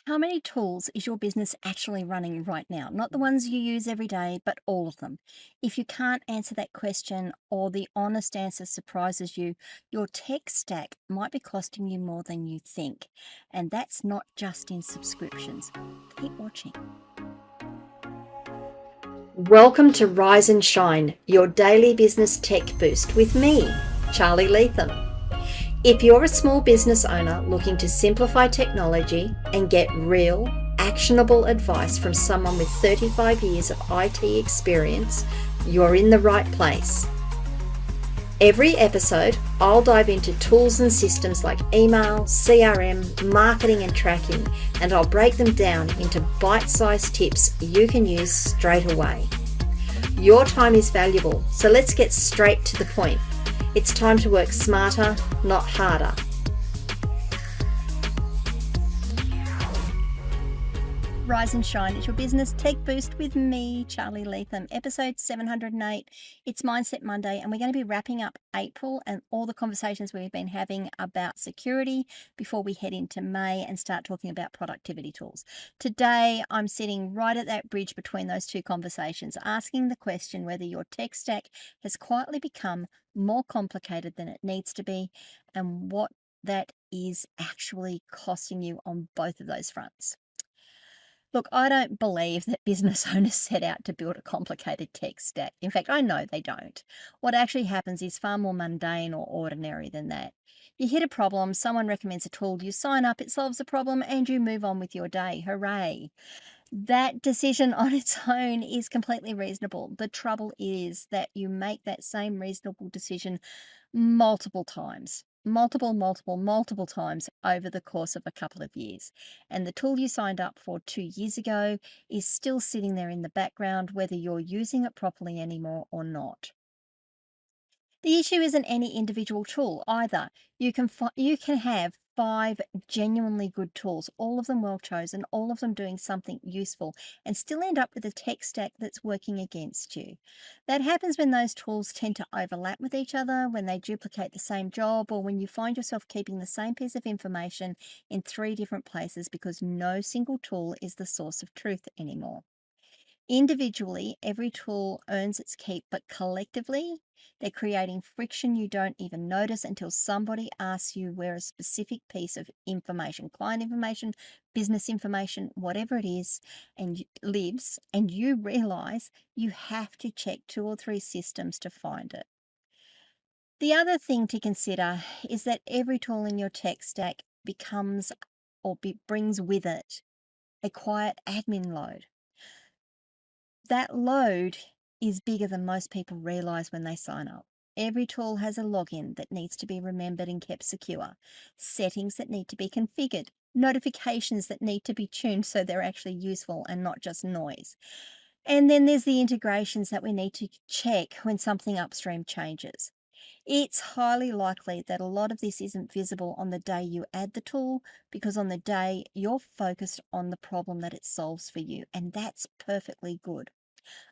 How many tools is your business actually running right now? Not the ones you use every day, but all of them. If you can't answer that question or the honest answer surprises you, your tech stack might be costing you more than you think. And that's not just in subscriptions. Keep watching. Welcome to Rise and Shine, your daily business tech boost with me, Charly Leetham. If you're a small business owner looking to simplify technology and get real, actionable advice from someone with 35 years of IT experience, you're in the right place. Every episode, I'll dive into tools and systems like email, CRM, marketing and tracking, and I'll break them down into bite-sized tips you can use straight away. Your time is valuable, so let's get straight to the point. It's time to work smarter, not harder. Rise and Shine is your business tech boost with me, Charly Leetham. Episode 708. It's Mindset Monday, and we're going to be wrapping up April and all the conversations we've been having about security before we head into May and start talking about productivity tools. Today, I'm sitting right at that bridge between those two conversations, asking the question whether your tech stack has quietly become more complicated than it needs to be and what that is actually costing you on both of those fronts. Look, I don't believe that business owners set out to build a complicated tech stack. In fact, I know they don't. What actually happens is far more mundane or ordinary than that. You hit a problem, someone recommends a tool, you sign up, it solves the problem, and you move on with your day. Hooray. That decision on its own is completely reasonable. The trouble is that you make that same reasonable decision multiple times, multiple times over the course of a couple of years. And the tool you signed up for 2 years ago is still sitting there in the background, whether you're using it properly anymore or not. The issue isn't any individual tool either. You can have 5 genuinely good tools, all of them well chosen, all of them doing something useful, and still end up with a tech stack that's working against you. That happens when those tools tend to overlap with each other, when they duplicate the same job, or when you find yourself keeping the same piece of information in 3 different places because no single tool is the source of truth anymore. Individually, every tool earns its keep, but collectively, they're creating friction you don't even notice until somebody asks you where a specific piece of information, client information, business information, whatever it is, lives, and you realize you have to check 2 or 3 systems to find it. The other thing to consider is that every tool in your tech stack becomes brings with it a quiet admin load. That load is bigger than most people realize when they sign up. Every tool has a login that needs to be remembered and kept secure, settings that need to be configured, notifications that need to be tuned so they're actually useful and not just noise. And then there's the integrations that we need to check when something upstream changes. It's highly likely that a lot of this isn't visible on the day you add the tool because on the day you're focused on the problem that it solves for you, and that's perfectly good.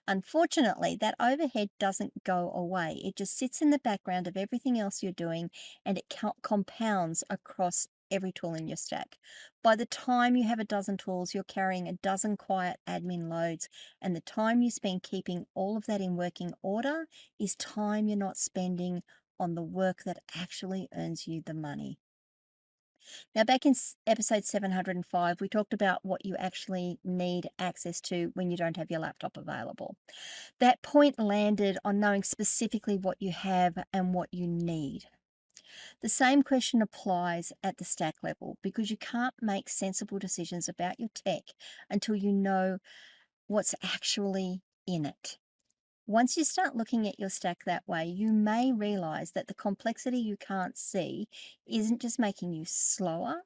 Unfortunately, that overhead doesn't go away. It just sits in the background of everything else you're doing and it compounds across every tool in your stack. By the time you have a dozen tools, you're carrying a dozen quiet admin loads, and the time you spend keeping all of that in working order is time you're not spending on the work that actually earns you the money. Now, back in episode 705, we talked about what you actually need access to when you don't have your laptop available. That point landed on knowing specifically what you have and what you need. The same question applies at the stack level because you can't make sensible decisions about your tech until you know what's actually in it. Once you start looking at your stack that way, you may realize that the complexity you can't see isn't just making you slower,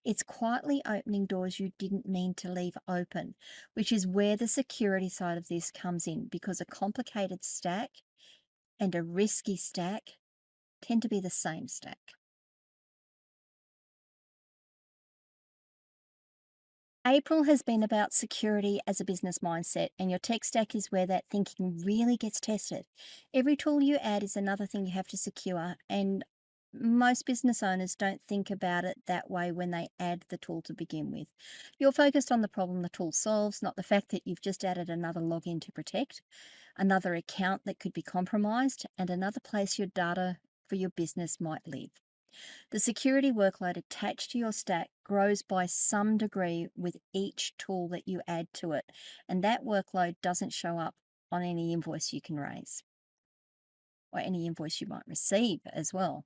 it's quietly opening doors you didn't mean to leave open, which is where the security side of this comes in because a complicated stack and a risky stack tend to be the same stack. April has been about security as a business mindset, and your tech stack is where that thinking really gets tested. Every tool you add is another thing you have to secure, and Most business owners don't think about it that way when they add the tool to begin with. You're focused on the problem the tool solves, not the fact that you've just added another login to protect, another account that could be compromised, and another place your data for your business might live. The security workload attached to your stack grows by some degree with each tool that you add to it, and that workload doesn't show up on any invoice you can raise or any invoice you might receive as well.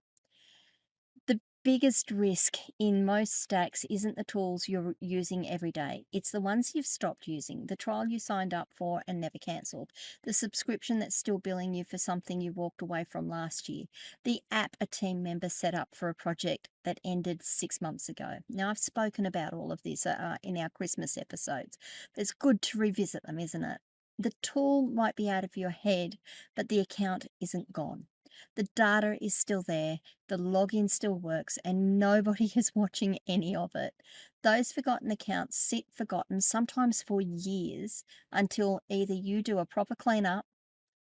The biggest risk in most stacks isn't the tools you're using every day. It's the ones you've stopped using, the trial you signed up for and never cancelled, the subscription that's still billing you for something you walked away from last year, the app a team member set up for a project that ended 6 months ago. Now, I've spoken about all of this in our Christmas episodes. It's good to revisit them, isn't it? The tool might be out of your head, but the account isn't gone. The data is still there, the login still works, and nobody is watching any of it. Those forgotten accounts sit forgotten, sometimes for years, until either you do a proper cleanup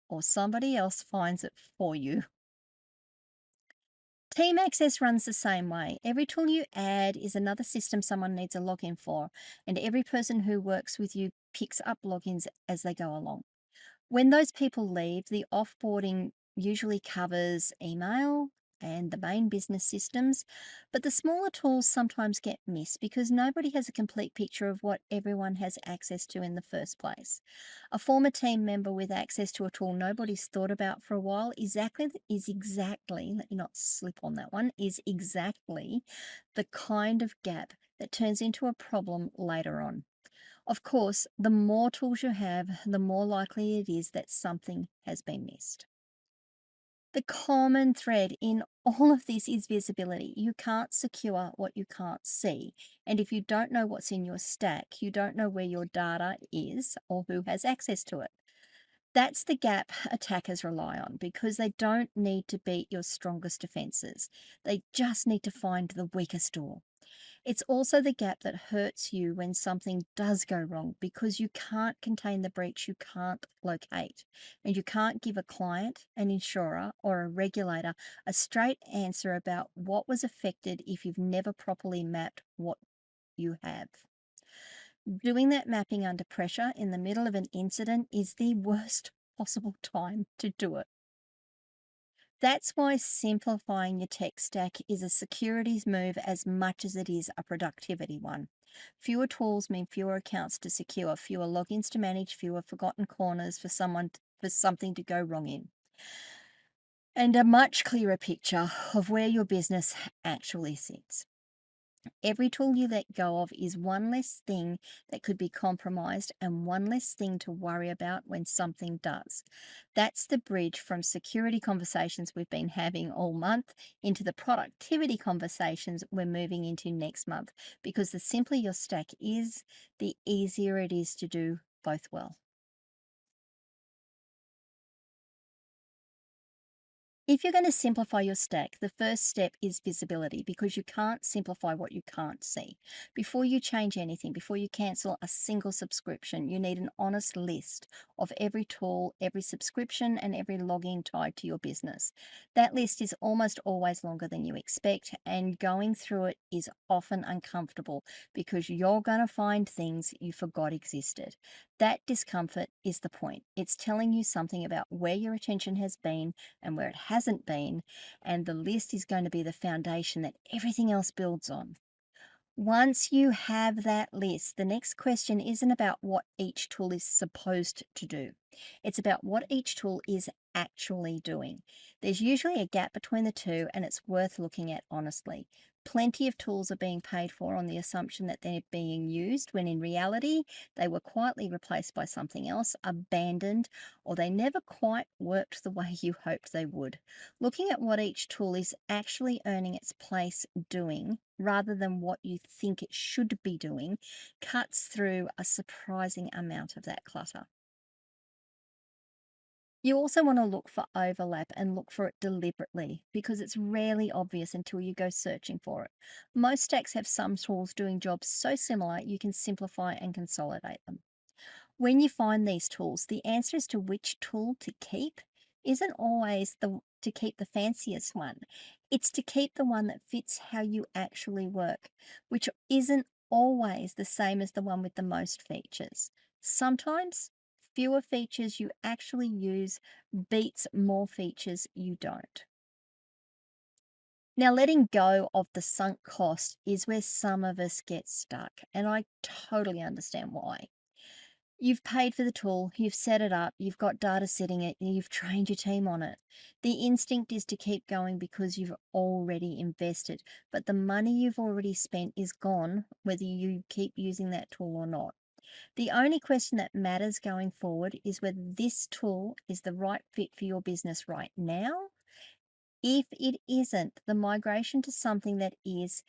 or somebody else finds it for you. Team Access runs the same way. Every tool you add is another system someone needs a login for, and every person who works with you picks up logins as they go along. When those people leave, the offboarding usually covers email and the main business systems, but the smaller tools sometimes get missed because nobody has a complete picture of what everyone has access to in the first place. A former team member with access to a tool nobody's thought about for a while is exactly, let me not slip on that one, is exactly the kind of gap that turns into a problem later on. Of course, the more tools you have, the more likely it is that something has been missed. The common thread in all of this is visibility. You can't secure what you can't see. And if you don't know what's in your stack, you don't know where your data is or who has access to it. That's the gap attackers rely on because they don't need to beat your strongest defenses. They just need to find the weakest door. It's also the gap that hurts you when something does go wrong because you can't contain the breach you can't locate. And you can't give a client, an insurer, or a regulator a straight answer about what was affected if you've never properly mapped what you have. Doing that mapping under pressure in the middle of an incident is the worst possible time to do it. That's why simplifying your tech stack is a securities move as much as it is a productivity one. Fewer tools mean fewer accounts to secure, fewer logins to manage, fewer forgotten corners for something to go wrong in, and a much clearer picture of where your business actually sits. Every tool you let go of is one less thing that could be compromised and one less thing to worry about when something does. That's the bridge from security conversations we've been having all month into the productivity conversations we're moving into next month. Because the simpler your stack is, the easier it is to do both well. If you're going to simplify your stack, the first step is visibility because you can't simplify what you can't see. Before you change anything, before you cancel a single subscription, you need an honest list of every tool, every subscription, and every login tied to your business. That list is almost always longer than you expect, and going through it is often uncomfortable because you're going to find things you forgot existed. That discomfort is the point. It's telling you something about where your attention has been and where it hasn't been, and the list is going to be the foundation that everything else builds on. Once you have that list, the next question isn't about what each tool is supposed to do. It's about what each tool is actually doing. There's usually a gap between the two, and it's worth looking at honestly. Plenty of tools are being paid for on the assumption that they're being used, when in reality, they were quietly replaced by something else, abandoned, or they never quite worked the way you hoped they would. Looking at what each tool is actually earning its place doing rather than what you think it should be doing cuts through a surprising amount of that clutter. You also want to look for overlap and look for it deliberately because it's rarely obvious until you go searching for it. Most stacks have some tools doing jobs so similar you can simplify and consolidate them. When you find these tools, the answer as to which tool to keep isn't always to keep the fanciest one. It's to keep the one that fits how you actually work, which isn't always the same as the one with the most features. Sometimes fewer features you actually use beats more features you don't. Now, letting go of the sunk cost is where some of us get stuck, and I totally understand why. You've paid for the tool, you've set it up, you've got data setting it, and you've trained your team on it. The instinct is to keep going because you've already invested, but the money you've already spent is gone whether you keep using that tool or not. The only question that matters going forward is whether this tool is the right fit for your business right now. If it isn't, the migration to something that is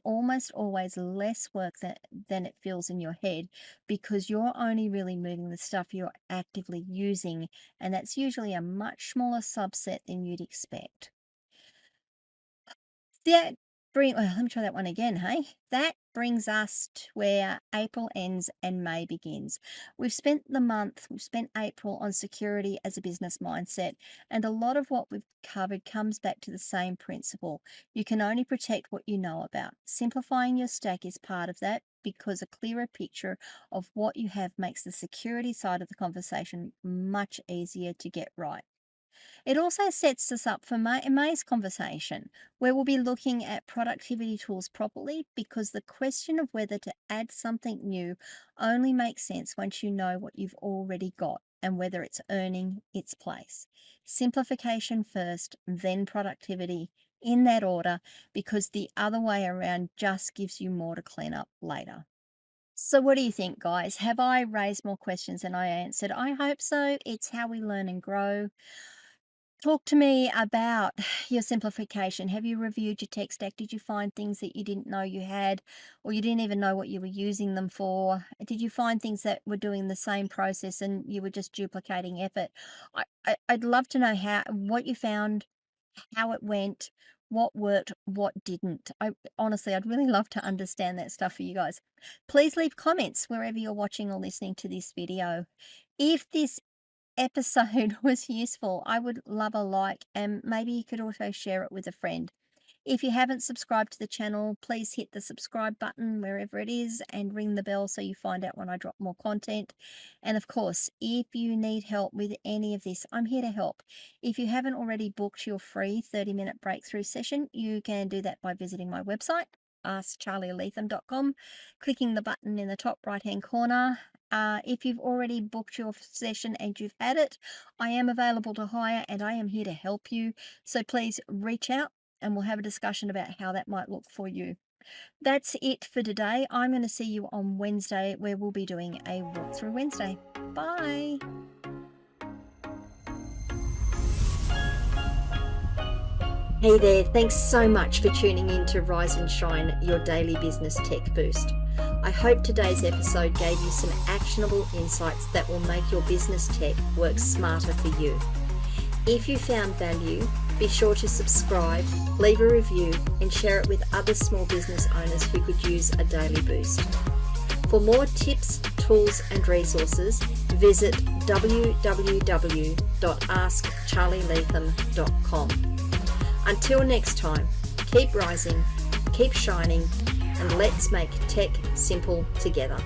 almost always less work than it feels in your head, because you're only really moving the stuff you're actively using, and that's usually a much smaller subset than you'd expect. Let me try that one again, hey? That brings us to where April ends and May begins. We've spent April on security as a business mindset, and a lot of what we've covered comes back to the same principle. You can only protect what you know about. Simplifying your stack is part of that, because a clearer picture of what you have makes the security side of the conversation much easier to get right. It also sets us up for May's conversation, where we'll be looking at productivity tools properly, because the question of whether to add something new only makes sense once you know what you've already got and whether it's earning its place. Simplification first, then productivity, in that order, because the other way around just gives you more to clean up later. So, what do you think, guys? Have I raised more questions than I answered? I hope so. It's how we learn and grow. Talk to me about your simplification. Have you reviewed your tech stack? Did you find things that you didn't know you had, or you didn't even know what you were using them for? Did you find things that were doing the same process and you were just duplicating effort? I'd love to know what you found, how it went, what worked, what didn't. Honestly, I'd really love to understand that stuff for you guys. Please leave comments wherever you're watching or listening to this video. If this episode was useful, I would love a like, and maybe you could also share it with a friend. If you haven't subscribed to the channel, please hit the subscribe button wherever it is and ring the bell so you find out when I drop more content. And of course, if you need help with any of this, I'm here to help. If you haven't already booked your free 30-minute breakthrough session, you can do that by visiting my website, askcharlyleetham.com, clicking the button in the top right hand corner. If you've already booked your session and you've had it, I am available to hire and I am here to help you. So please reach out and we'll have a discussion about how that might look for you. That's it for today. I'm going to see you on Wednesday, where we'll be doing a walkthrough Wednesday. Bye. Hey there, thanks so much for tuning in to Rise and Shine, your daily business tech boost. I hope today's episode gave you some actionable insights that will make your business tech work smarter for you. If you found value, be sure to subscribe, leave a review, and share it with other small business owners who could use a daily boost. For more tips, tools, and resources, visit www.askcharlyleetham.com. Until next time, keep rising, keep shining, and let's make tech simple together.